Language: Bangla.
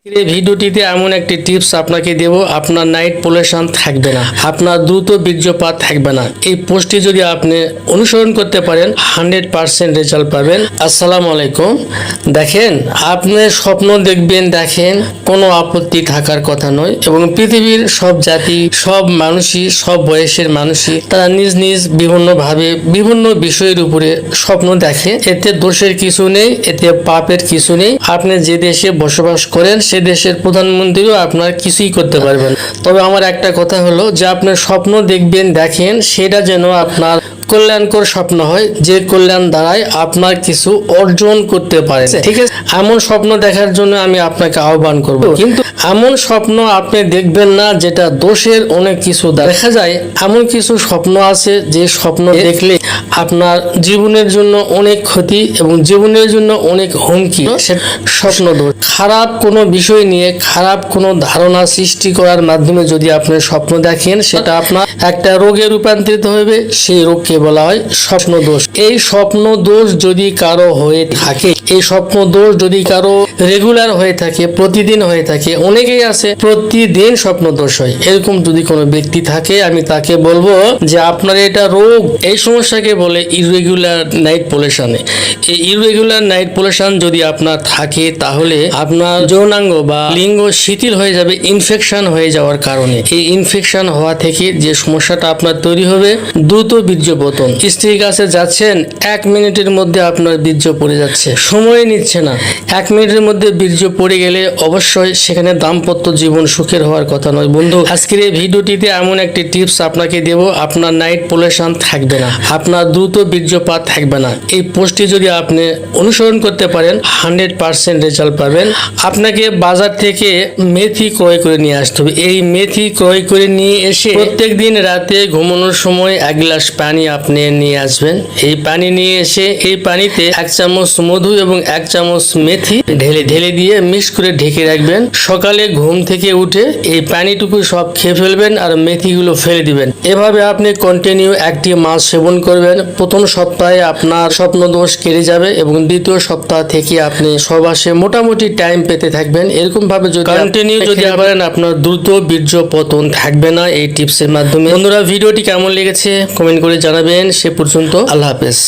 এই ভিডিওটিতে এমন একটি টিপস আপনাকে দেব, আপনার নাইট পলিউশন থাকবে না, আপনার দ্রুত বীর্যপাত থাকবে না। এই পোস্টটি যদি আপনি অনুসরণ করতে পারেন 100% রেজাল্ট পাবেন। আসসালামু আলাইকুম। দেখেন, আপনি স্বপ্ন দেখেন, কোনো আপত্তি থাকার কথা নয়, এবং পৃথিবীর সব জাতি, সব মানুষই, সব বয়সের মানুষই তারা নিজ নিজ বিভিন্নভাবে বিভিন্ন বিষয়ের উপরে স্বপ্ন দেখে। এতে দোষের কিছু নেই, এতে পাপের কিছু নেই। আপনি যে দেশে বসবাস করেন সে দেশের প্রধানমন্ত্রীও আপনার কিছুই করতে পারবেন। তবে আমার একটা কথা হলো যে আপনার স্বপ্ন দেখেন সেটা যেন আপনার কল্যাণকর স্বপ্ন হয়, যে কল্যাণ দ্বারাই আপনার কিছু অর্জন করতে পারে। ঠিক আছে, এমন স্বপ্ন দেখার জন্য আমি আপনাকে আহ্বান করব, কিন্তু এমন স্বপ্ন আপনি দেখবেন না যেটা দোষের অনেক কিছু দেখা যায়। এমন কিছু স্বপ্ন আছে যে স্বপ্ন দেখলে আপনার জীবনের জন্য অনেক ক্ষতি এবং জীবনের জন্য অনেক হুমকি। স্বপ্ন দোষ, খারাপ কোনো বিষয় নিয়ে খারাপ কোনো ধারণা সৃষ্টি করার মাধ্যমে যদি আপনি স্বপ্ন দেখেন, সেটা আপনার একটা রোগে রূপান্তরিত হবে। সেই রোগকে বলা হয় স্বপ্ন দোষ। এই স্বপ্ন দোষ যদি কারো হয়ে থাকে, এই স্বপ্ন দোষ যদি কারো রেগুলার হয়ে থাকে, প্রতিদিন হয়ে থাকে, অনেকেই আছে প্রতিদিন স্বপ্ন দোষ হয়, এরকম যদি কোনো ব্যক্তি থাকে, আমি তাকে বলবো যে আপনার এটা রোগ। এই সমস্যাকে বলে ইররেগুলার নাইট পলিউশন। এই ইররেগুলার নাইট পলিউশন যদি আপনার থাকে, তাহলে আপনার যৌনাঙ্গ বা লিঙ্গ শিথিল হয়ে যাবে ইনফেকশন হয়ে যাওয়ার কারণে। এই ইনফেকশন হওয়া থেকে যে সমস্যাটা আপনার তৈরি হবে, দ্রুত বীর্যপতন। স্ত্রীর কাছে যাচ্ছেন, 1 মিনিটের মধ্যে আপনার বীর্য পড়ে যাচ্ছে, সময় নিচ্ছে না। 1 মিনিটের মধ্যে বীর্য পড়ে গেলে অবশ্যই সেখানে দাম্পত্য জীবন সুখের হওয়ার কথা নয়। বন্ধু, আজকের এই ভিডিওটিতে এমন একটি টিপস আপনাকে দেব, আপনার নাইট পলিউশন থাকবে না, আপনার দ্রুত বীর্যপাত থাকবে না। এই পোস্টটি যদি আপনি অনুসরণ করতে পারেন 100% রেজাল্ট পাবেন। আপনাকে বাজার থেকে মেথি ক্রয় করে নিয়ে আসতে হবে। এই মেথি ক্রয় করে নিয়ে এসে প্রত্যেকদিন রাতে ঘুমানোর সময় 1 গ্লাস পানি আপনি নিয়ে আসবেন। এই পানি নিয়ে এসে এই পানিতে 1 চামচ মধু এবং 1 চামচ মেথি ঢেলে দিয়ে মিক্স করে ঢেকে রাখবেন। সকালে ঘুম থেকে উঠে এই পানিটুকু সব খেয়ে ফেলবেন আর মেথিগুলো ফেলে দিবেন। এভাবে আপনি কন্টিনিউ 1টি মাস সেবন করবেন। প্রথম সপ্তাহে আপনার স্বপ্ন দোষ কেটে যাবে এবং দ্বিতীয় সপ্তাহ থেকে আপনি সবাসে মোটামুটি টাইম পেতে থাকবেন। এরকম ভাবে যদি কন্টিনিউ যদি করেন, আপনার দ্রুত বীর্যপতন থাকবে না এই টিপসের মাধ্যমে। বন্ধুরা, ভিডিওটি কেমন লেগেছে কমেন্ট করে জানাবেন। সে পর্যন্ত আল্লাহ হাফেজ।